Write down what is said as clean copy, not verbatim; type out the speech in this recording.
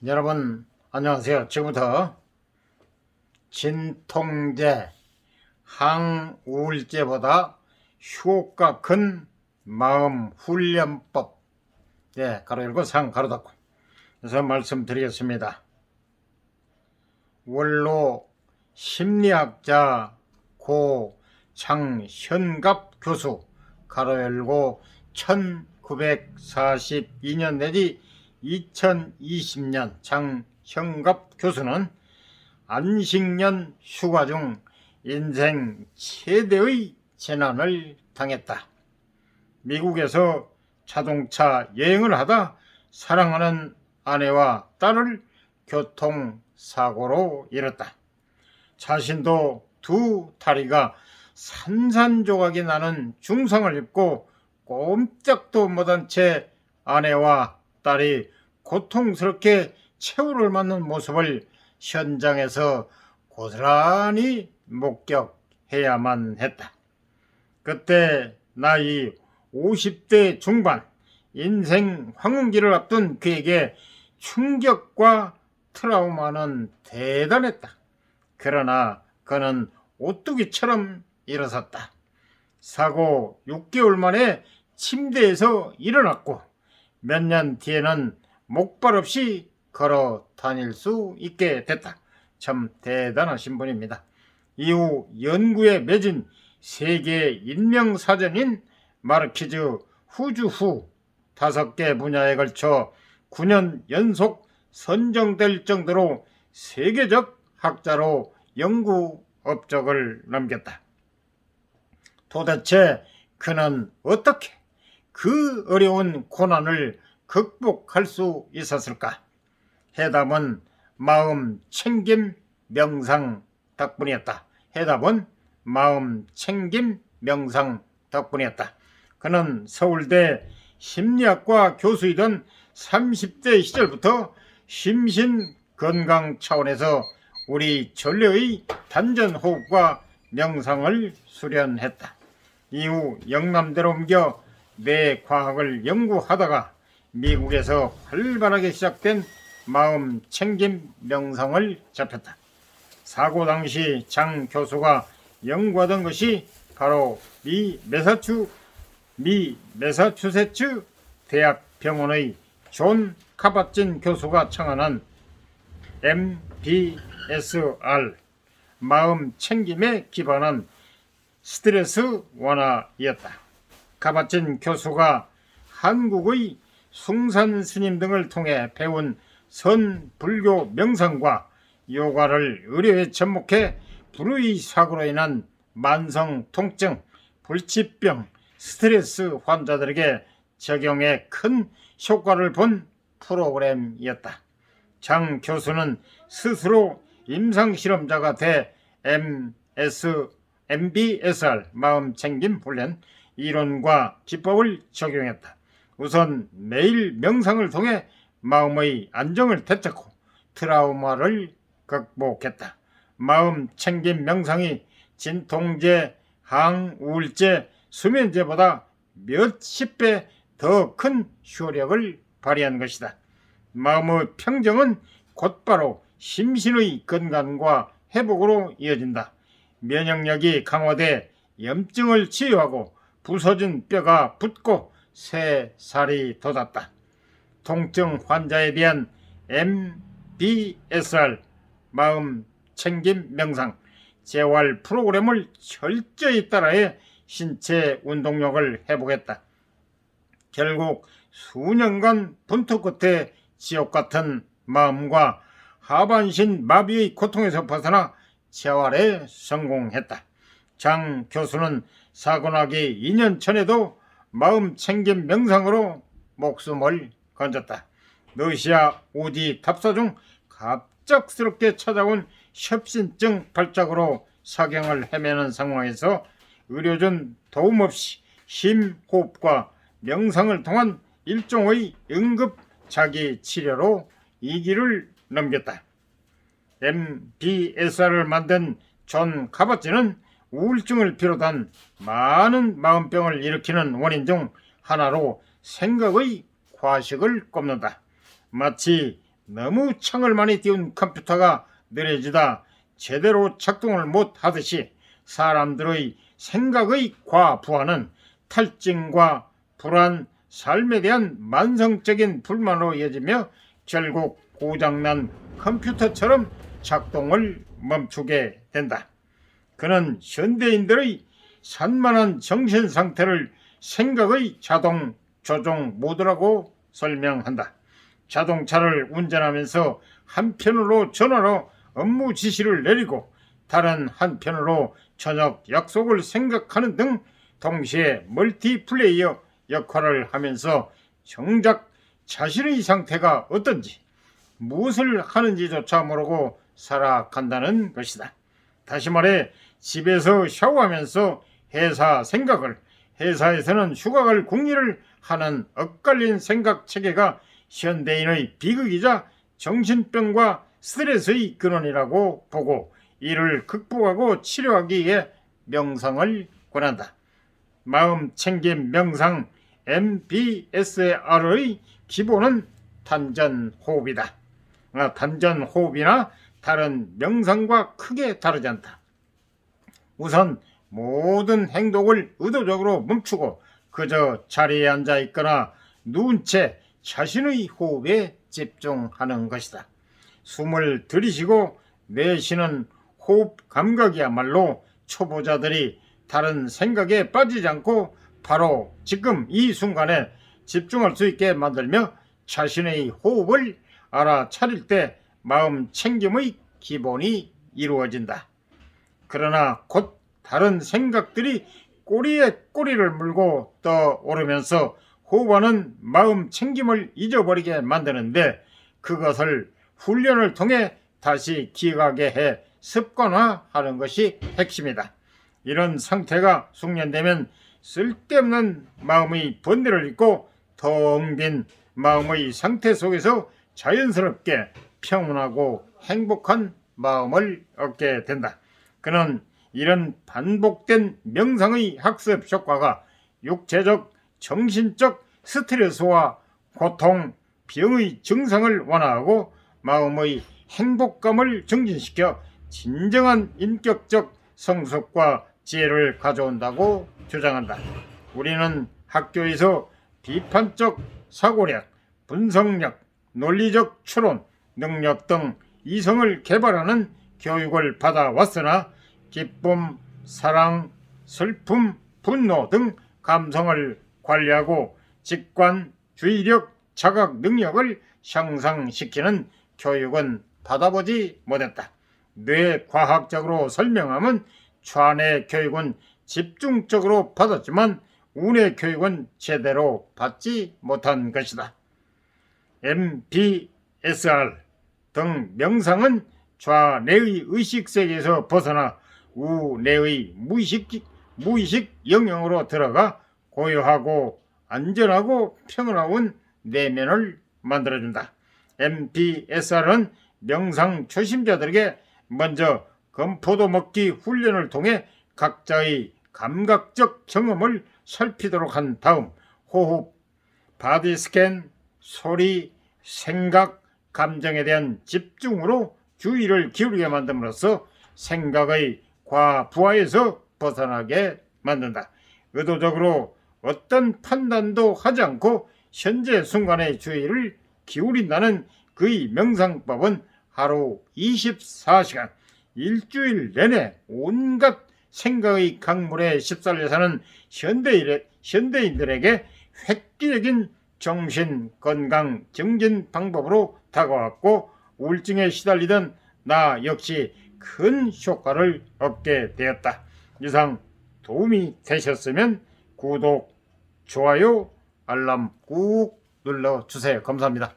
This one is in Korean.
여러분 안녕하세요. 지금부터 진통제, 항우울제보다 효과 큰 마음훈련법, 가로 열고 상 가로 닫고 그래서 말씀드리겠습니다. 원로 심리학자 고 장현갑 교수 가로 열고 1942년 내지 2020년 장현갑 교수는 안식년 휴가 중 인생 최대의 재난을 당했다. 미국에서 자동차 여행을 하다 사랑하는 아내와 딸을 교통사고로 잃었다. 자신도 두 다리가 산산조각이 나는 중상을 입고 꼼짝도 못한 채 아내와 딸이 고통스럽게 최후를 맞는 모습을 현장에서 고스란히 목격해야만 했다. 그때 나이 50대 중반 인생 황혼기를 앞둔 그에게 충격과 트라우마는 대단했다. 그러나 그는 오뚜기처럼 일어섰다. 사고 6개월 만에 침대에서 일어났고 몇 년 뒤에는 목발 없이 걸어 다닐 수 있게 됐다. 참 대단하신 분입니다. 이후 연구에 매진 세계 인명사전인 마르키즈 후주후 5개 분야에 걸쳐 9년 연속 선정될 정도로 세계적 학자로 연구 업적을 남겼다. 도대체 그는 어떻게 그 어려운 고난을 극복할 수 있었을까? 해답은 마음 챙김 명상 덕분이었다. 해답은 마음 챙김 명상 덕분이었다. 그는 서울대 심리학과 교수이던 30대 시절부터 심신 건강 차원에서 우리 전례의 단전호흡과 명상을 수련했다. 이후 영남대로 옮겨 뇌과학을 연구하다가 미국에서 활발하게 시작된 마음 챙김 명상을 접했다. 사고 당시 장 교수가 연구하던 것이 바로 미 매사추세츠 대학 병원의 존 카바진 교수가 창안한 MBSR 마음 챙김에 기반한 스트레스 완화이었다. 카바진 교수가 한국의 숭산 스님 등을 통해 배운 선불교 명상과 요가를 의료에 접목해 불의 사고로 인한 만성 통증, 불치병, 스트레스 환자들에게 적용해 큰 효과를 본 프로그램이었다. 장 교수는 스스로 임상실험자가 돼 MBSR 마음챙김 훈련 이론과 기법을 적용했다. 우선 매일 명상을 통해 마음의 안정을 되찾고 트라우마를 극복했다. 마음챙김 명상이 진통제, 항우울제, 수면제보다 몇십 배 더 큰 효력을 발휘한 것이다. 마음의 평정은 곧바로 심신의 건강과 회복으로 이어진다. 면역력이 강화돼 염증을 치유하고 부서진 뼈가 붓고 새 살이 돋았다. 통증 환자에 대한 MBSR 마음 챙김 명상 재활 프로그램을 철저히 따라해 신체 운동력을 회복했다. 결국 수년간 분투 끝에 지옥 같은 마음과 하반신 마비의 고통에서 벗어나 재활에 성공했다. 장 교수는 사고 나기 2년 전에도 마음 챙김 명상으로 목숨을 건졌다. 러시아 우디 탑사 중 갑작스럽게 찾아온 협신증 발작으로 사경을 헤매는 상황에서 의료진 도움 없이 심호흡과 명상을 통한 일종의 응급 자기 치료로 이 길을 넘겼다. MBSR을 만든 존 카바지는 우울증을 비롯한 많은 마음병을 일으키는 원인 중 하나로 생각의 과식을 꼽는다. 마치 너무 창을 많이 띄운 컴퓨터가 느려지다 제대로 작동을 못하듯이 사람들의 생각의 과부하는 탈증과 불안, 삶에 대한 만성적인 불만으로 이어지며 결국 고장난 컴퓨터처럼 작동을 멈추게 된다. 그는 현대인들의 산만한 정신 상태를 생각의 자동 조종 모드라고 설명한다. 자동차를 운전하면서 한편으로 전화로 업무 지시를 내리고 다른 한편으로 저녁 약속을 생각하는 등 동시에 멀티플레이어 역할을 하면서 정작 자신의 상태가 어떤지 무엇을 하는지조차 모르고 살아간다는 것이다. 다시 말해 집에서 샤워하면서 회사 생각을, 회사에서는 휴가갈 궁리를 하는 엇갈린 생각 체계가 현대인의 비극이자 정신병과 스트레스의 근원이라고 보고 이를 극복하고 치료하기 위해 명상을 권한다. 마음챙김 명상 MBSR의 기본은 단전호흡이다. 단전호흡이나 다른 명상과 크게 다르지 않다. 우선 모든 행동을 의도적으로 멈추고 그저 자리에 앉아 있거나 누운 채 자신의 호흡에 집중하는 것이다. 숨을 들이쉬고 내쉬는 호흡 감각이야말로 초보자들이 다른 생각에 빠지지 않고 바로 지금 이 순간에 집중할 수 있게 만들며 자신의 호흡을 알아차릴 때 마음 챙김의 기본이 이루어진다. 그러나 곧 다른 생각들이 꼬리에 꼬리를 물고 떠오르면서 호흡하는 마음 챙김을 잊어버리게 만드는데 그것을 훈련을 통해 다시 기억하게 해 습관화하는 것이 핵심이다. 이런 상태가 숙련되면 쓸데없는 마음의 번뇌를 잊고 텅 빈 마음의 상태 속에서 자연스럽게 평온하고 행복한 마음을 얻게 된다. 그는 이런 반복된 명상의 학습 효과가 육체적, 정신적 스트레스와 고통, 병의 증상을 완화하고 마음의 행복감을 증진시켜 진정한 인격적 성숙과 지혜를 가져온다고 주장한다. 우리는 학교에서 비판적 사고력, 분석력, 논리적 추론, 능력 등 이성을 개발하는 교육을 받아왔으나 기쁨, 사랑, 슬픔, 분노 등 감성을 관리하고 직관, 주의력, 자각 능력을 향상시키는 교육은 받아보지 못했다. 뇌과학적으로 설명하면 좌뇌 교육은 집중적으로 받았지만 우뇌 교육은 제대로 받지 못한 것이다. MBSR 등 명상은 좌뇌의 의식세계에서 벗어나 우뇌의 무의식 영역으로 들어가 고요하고 안전하고 평온한 내면을 만들어준다. MBSR은 명상 초심자들에게 먼저 건포도 먹기 훈련을 통해 각자의 감각적 경험을 살피도록 한 다음 호흡, 바디 스캔, 소리, 생각, 감정에 대한 집중으로 주의를 기울이게 만듦으로써 생각의 과부하에서 벗어나게 만든다. 의도적으로 어떤 판단도 하지 않고 현재 순간의 주의를 기울인다는 그의 명상법은 하루 24시간 일주일 내내 온갖 생각의 강물에 휩쓸려 사는 현대인들에게 획기적인 정신 건강 증진 방법으로 다가왔고 우울증에 시달리던 나 역시 큰 효과를 얻게 되었다. 이상 도움이 되셨으면 구독, 좋아요, 알람 꾹 눌러주세요. 감사합니다.